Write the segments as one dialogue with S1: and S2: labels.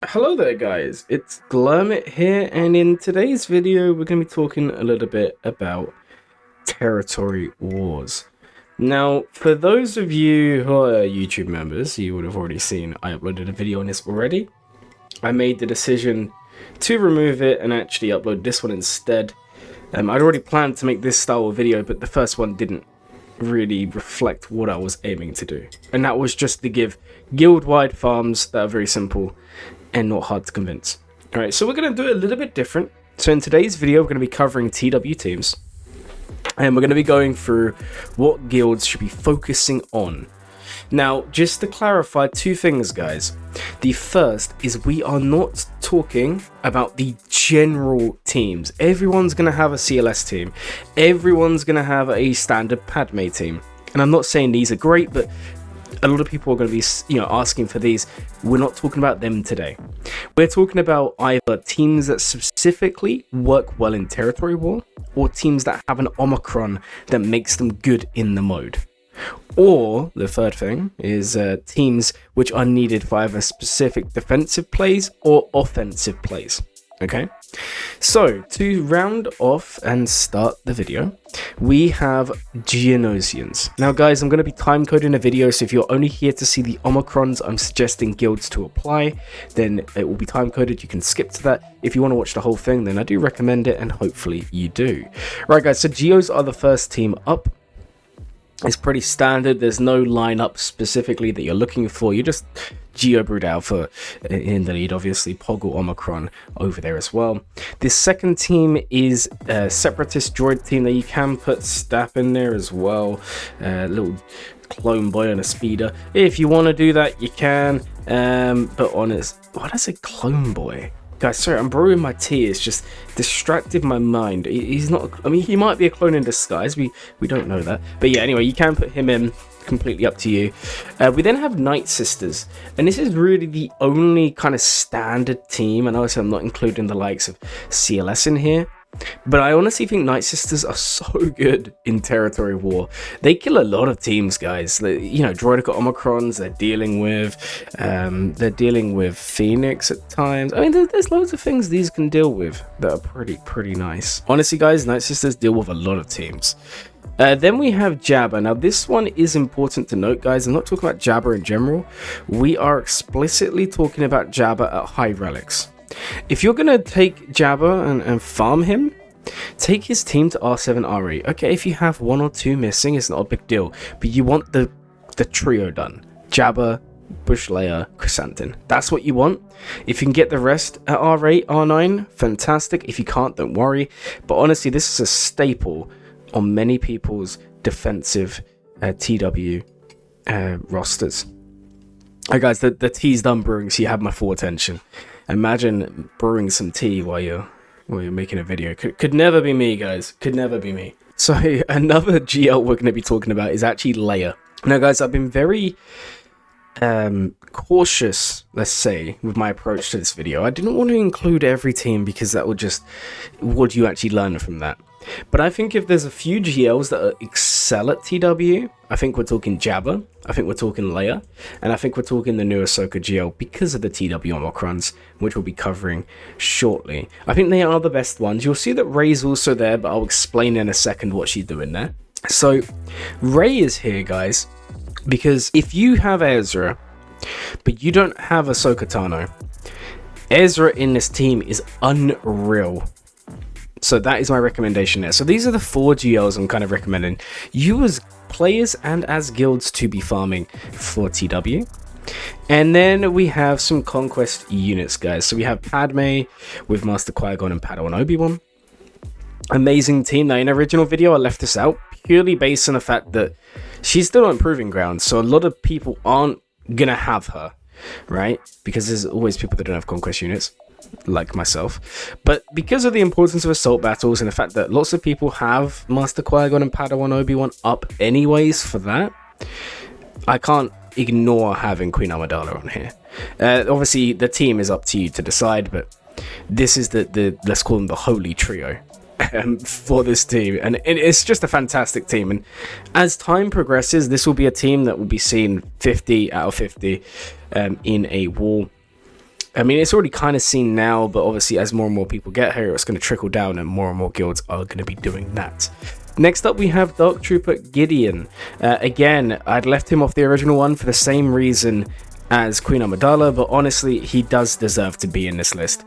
S1: Hello there guys, it's Glermit here, and in today's video we're going to be talking a little bit about territory wars. Now, for those of you who are YouTube members, you would have already seen I uploaded a video on this already. I made the decision to remove it and actually upload this one instead. I'd already planned to make this style of video, but the first one didn't really reflect what I was aiming to do. And that was just to give guild-wide farms that are very simple and not hard to convince. Alright, so we're going to do it a little bit different. So in today's video, we're going to be covering TW teams. And we're going to be going through what guilds should be focusing on. Now, just to clarify two things, guys. The first is we are not talking about the general teams. Everyone's going to have a CLS team. Everyone's going to have a standard Padme team. And I'm not saying these are great, but a lot of people are going to be, asking for these. We're not talking about them today. We're talking about either teams that specifically work well in territory war, or teams that have an Omicron that makes them good in the mode. Or the third thing is teams which are needed for either specific defensive plays or offensive plays. Okay, so to round off and start the video, we have Geonosians. Now guys, I'm going to be time coding a video, so if you're only here to see the Omicrons I'm suggesting guilds to apply, then it will be time coded. You can skip to that. If you want to watch the whole thing, then I do recommend it, and hopefully you do. Right guys, so Geos are the first team up. It's pretty standard. There's no lineup specifically that you're looking for. You just Geo Brood Alpha in the lead, obviously Poggle Omicron over there as well. This second team is a Separatist Droid team that you can put Stap in there as well. Little clone boy on a speeder. If you want to do that, you can. But honest, why does it clone boy? Guys, sorry, I'm brewing my tea. It's just distracted my mind. He's not. I mean, he might be a clone in disguise. We don't know that. But yeah, anyway, you can put him in. Completely up to you. We then have Night Sisters, and this is really the only kind of standard team. And obviously, I'm not including the likes of CLS in here. But I honestly think Night Sisters are so good in territory war. They kill a lot of teams, guys. Droidical Omicrons they're dealing with. They're dealing with Phoenix at times. I mean, there's loads of things these can deal with that are pretty nice. Honestly, guys, Night Sisters deal with a lot of teams. Then we have Jabba. Now, this one is important to note, guys. I'm not talking about Jabba in general. We are explicitly talking about Jabba at high relics. If you're going to take Jabba and farm him, take his team to R7, R8. Okay, if you have one or two missing, it's not a big deal. But you want the trio done. Jabba, Bush Leia, Chrysanthemum. That's what you want. If you can get the rest at R8, R9, fantastic. If you can't, don't worry. But honestly, this is a staple on many people's defensive TW rosters. Alright guys, the tea's done brewing, so you have my full attention. Imagine brewing some tea while you're making a video. Could never be me, guys. Could never be me. So another GL we're going to be talking about is actually Leia. Now guys, I've been very cautious, let's say, with my approach to this video. I didn't want to include every team because that would just, what do you actually learn from that? But I think if there's a few GLs that excel at TW, I think we're talking Jabba, I think we're talking Leia, and I think we're talking the new Ahsoka GL because of the TW Omicrons, which we'll be covering shortly. I think they are the best ones. You'll see that Rey's also there, but I'll explain in a second what she's doing there. So Rey is here, guys, because if you have Ezra, but you don't have Ahsoka Tano, Ezra in this team is unreal. So that is my recommendation there. So these are the 4 GLs I'm kind of recommending you as players and as guilds to be farming for TW. And then we have some conquest units, guys. So we have Padme with Master Qui-Gon and Padawan Obi-Wan. Amazing team. Now in original video I left this out purely based on the fact that she's still on proving ground. So a lot of people aren't gonna have her, right? Because there's always people that don't have conquest units, like myself. But because of the importance of assault battles and the fact that lots of people have Master Qui-Gon and Padawan Obi-Wan up anyways for that, I can't ignore having Queen Amidala on here. Obviously the team is up to you to decide, but this is the let's call them the holy trio for this team, and it's just a fantastic team. And as time progresses, this will be a team that will be seen 50 out of 50 in a war. I mean, it's already kind of seen now, but obviously as more and more people get here, it's going to trickle down and more guilds are going to be doing that. Next up, we have Dark Trooper Gideon. Again, I'd left him off the original one for the same reason as Queen Amidala, but honestly, he does deserve to be in this list.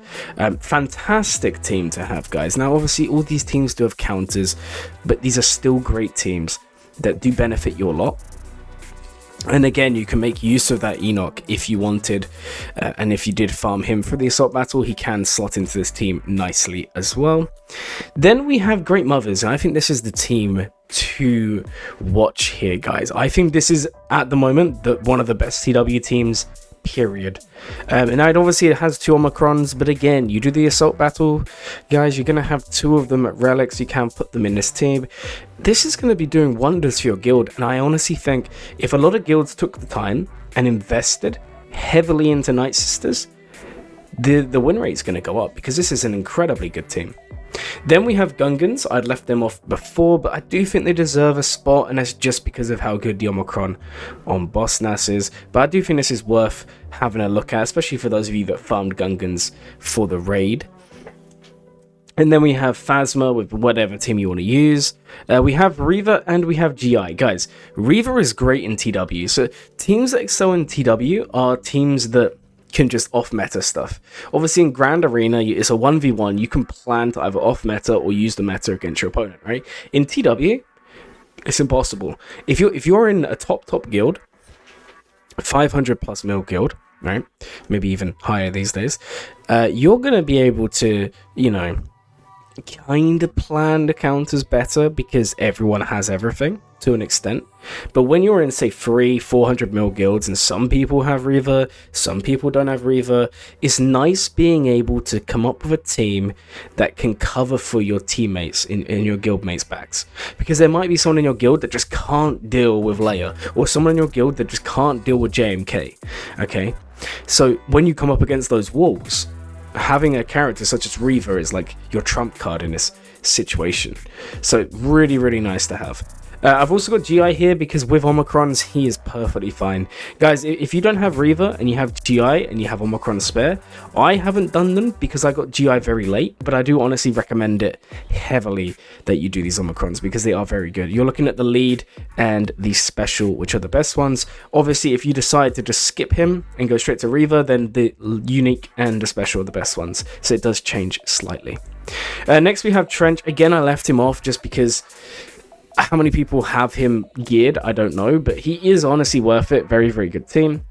S1: Fantastic team to have, guys. Now, obviously, all these teams do have counters, but these are still great teams that do benefit your lot. And again, you can make use of that Enoch if you wanted, and if you did farm him for the assault battle, he can slot into this team nicely as well. Then we have Great Mothers, and I think this is the team to watch here, guys. I think this is, at the moment, one of the best TW teams, period. And obviously it has 2 Omicrons, but again, you do the assault battle, guys, you're going to have 2 of them at relics. You can put them in this team. This is going to be doing wonders for your guild, and I honestly think if a lot of guilds took the time and invested heavily into Night Sisters, the win rate is going to go up, because this is an incredibly good team. Then we have Gungans. I'd left them off before, but I do think they deserve a spot, and that's just because of how good the Omicron on Boss Nass is. But I do think this is worth having a look at, especially for those of you that farmed Gungans for the raid. And then we have Phasma with whatever team you want to use. We have Reaver and we have GI. Guys, Reaver is great in TW. So teams that excel in TW are teams that can just off-meta stuff. Obviously in Grand Arena, it's a 1v1. You can plan to either off-meta or use the meta against your opponent, right? In TW, it's impossible. If you're in a top guild, 500 plus mil guild, right? Maybe even higher these days, you're going to be able to, you know, kind of plan the counters better because everyone has everything to an extent. But when you're in, say, 400 mil guilds, and some people have Reaver, some people don't have Reaver, it's nice being able to come up with a team that can cover for your teammates in your guild mates' backs. Because there might be someone in your guild that just can't deal with Leia, or someone in your guild that just can't deal with JMK. Okay, so when you come up against those walls, having a character such as Reaver is like your trump card in this situation. So really nice to have. I've also got GI here because with Omicrons, he is perfectly fine. Guys, if you don't have Reaver and you have GI and you have Omicron spare, I haven't done them because I got GI very late, but I do honestly recommend it heavily that you do these Omicrons because they are very good. You're looking at the lead and the special, which are the best ones. Obviously, if you decide to just skip him and go straight to Reaver, then the unique and the special are the best ones. So it does change slightly. Next, we have Trench. Again, I left him off just because how many people have him geared, I don't know, but he is honestly worth it. Very good team.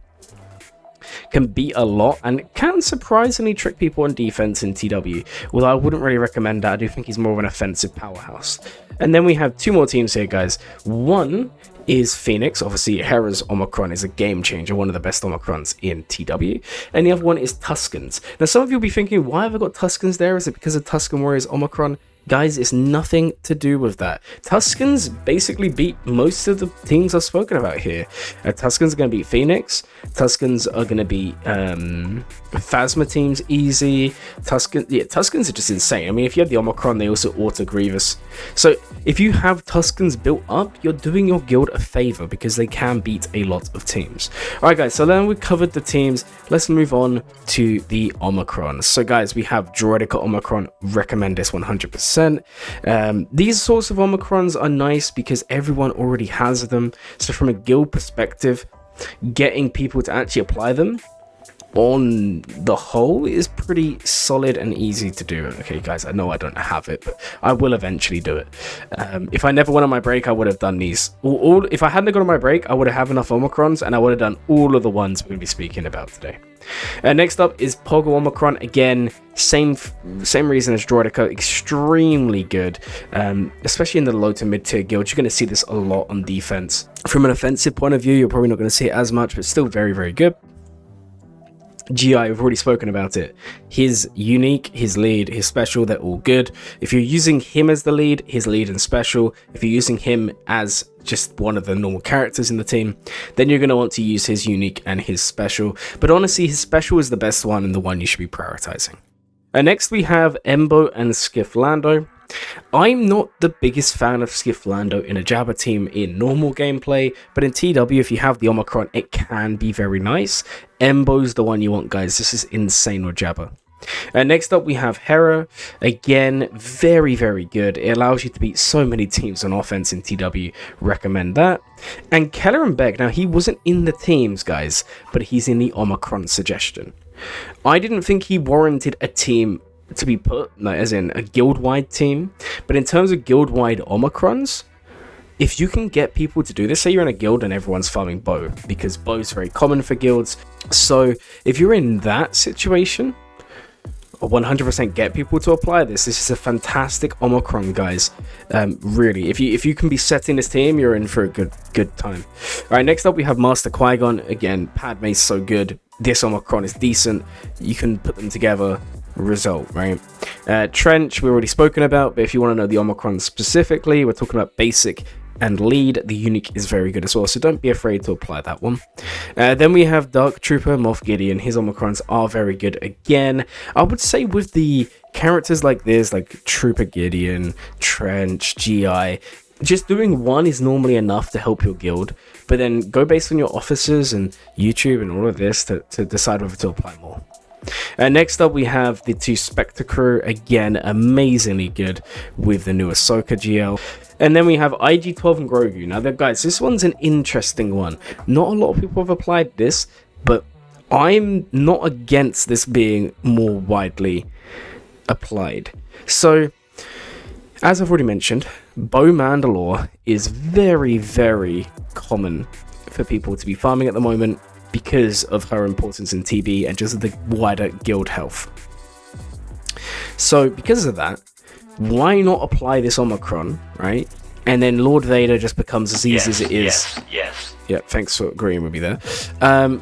S1: Can beat a lot and can surprisingly trick people on defense in TW, although I wouldn't really recommend that. I do think he's more of an offensive powerhouse. And then we have 2 more teams here, guys. One is Phoenix. Obviously, Hera's Omicron is a game changer, one of the best Omicrons in TW. And the other one is Tuscans. Now, some of you will be thinking, why have I got Tuscans there? Is it because of Tuscan Warriors Omicron? Guys, it's nothing to do with that. Tuscans basically beat most of the teams I've spoken about here. Tuscans are going to beat Phoenix. Tuscans are going to beat Phasma teams easy. Tuscans are just insane. I mean, if you have the Omicron, they also auto Grievous. So if you have Tuscans built up, you're doing your guild a favor because they can beat a lot of teams. Alright guys, so then we've covered the teams. Let's move on to the Omicrons. So guys, we have Droidica Omicron. Recommend this 100%. These sorts of Omicrons are nice because everyone already has them. So from a guild perspective, getting people to actually apply them on the whole is pretty solid and easy to do. Okay guys, I know I don't have it, but I will eventually do it. If I never went on my break, I would have done these. If I hadn't gone on my break, I would have enough Omicrons and I would have done all of the ones we're going to be speaking about today. Next up is Pogo Omicron. Again, same reason as Droidica, extremely good, especially in the low to mid tier guilds. You're going to see this a lot on defense. From an offensive point of view, you're probably not going to see it as much, but still very good. GI, we've already spoken about it. His unique, his lead, his special, they're all good. If you're using him as the lead, his lead and special, if you're using him as just one of the normal characters in the team, then you're going to want to use his unique and his special. But honestly, his special is the best one and the one you should be prioritizing. Next, we have Embo and Skiff Lando. I'm not the biggest fan of Skiff Lando in a Jabba team in normal gameplay, but in TW, if you have the Omicron, it can be very nice. Embo's the one you want, guys. This is insane with Jabba. Next up, we have Hera. Again, very, very good. It allows you to beat so many teams on offense in TW. Recommend that. And Kelleran Beck. Now, he wasn't in the teams, guys, but he's in the Omicron suggestion. I didn't think he warranted a team to be put, like, as in a guild-wide team. But in terms of guild-wide Omicrons, if you can get people to do this, say you're in a guild and everyone's farming bow, because bow is very common for guilds. So if you're in that situation, 100% get people to apply this. This is a fantastic Omicron, guys. Really, if you can be setting this team, you're in for a good time. All right, next up we have Master Qui-Gon. Again, Padme's so good. This Omicron is decent. You can put them together. Result, right? Trench, we've already spoken about, but if you want to know the Omicron specifically, we're talking about basic and lead. The unique is very good as well, so don't be afraid to apply that one. Then we have Dark Trooper Moff Gideon. His Omicrons are very good again. I would say with the characters like this, like Trooper Gideon, Trench, GI, just doing one is normally enough to help your guild, but then go based on your officers and YouTube and all of this to decide whether to apply more. Next up, we have the 2 Spectre crew. Again, amazingly good with the new Ahsoka GL. And then we have IG-12 and Grogu. Now, guys, this one's an interesting one. Not a lot of people have applied this, but I'm not against this being more widely applied. So, as I've already mentioned, Bo Mandalore is very, very common for people to be farming at the moment, because of her importance in TB and just the wider guild health. So because of that, why not apply this Omicron, right? And then Lord Vader just becomes as easy as it is. Yes. Yeah, thanks for agreeing with me there.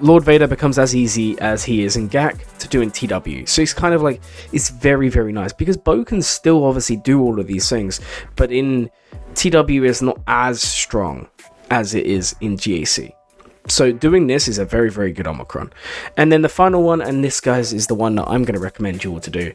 S1: Lord Vader becomes as easy as he is in GAC to do in TW. So it's kind of like, it's very, very nice, because Bo can still obviously do all of these things, but in TW is not as strong as it is in GAC. So doing this is a very, very good Omicron. And then the final one, and this, guys, is the one that I'm going to recommend you all to do,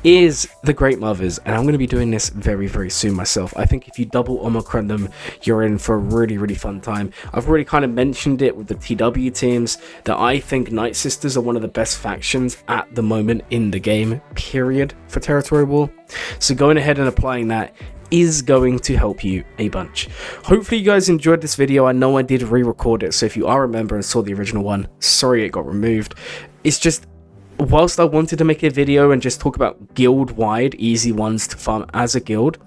S1: is the Great Mothers. And I'm going to be doing this very, very soon myself. I think if you double Omicron them, you're in for a really, really fun time. I've already kind of mentioned it with the TW teams, that I think Night Sisters are one of the best factions at the moment in the game, period, for Territory War. So going ahead and applying that is going to help you a bunch. Hopefully you guys enjoyed this video. I know I did re-record it, so if you are a member and saw the original one, sorry it got removed. It's just, whilst I wanted to make a video and just talk about guild-wide easy ones to farm as a guild,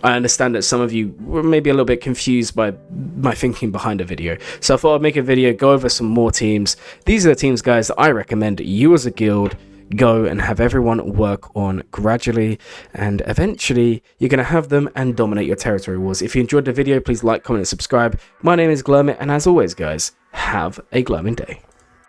S1: I understand that some of you were maybe a little bit confused by my thinking behind the video. So I thought I'd make a video, go over some more teams. These are the teams, guys, that I recommend you as a guild go and have everyone work on gradually, and eventually you're going to have them and dominate your territory wars. If you enjoyed the video, please like, comment and subscribe. My name is Glurmit, and as always, guys, have a glowing day.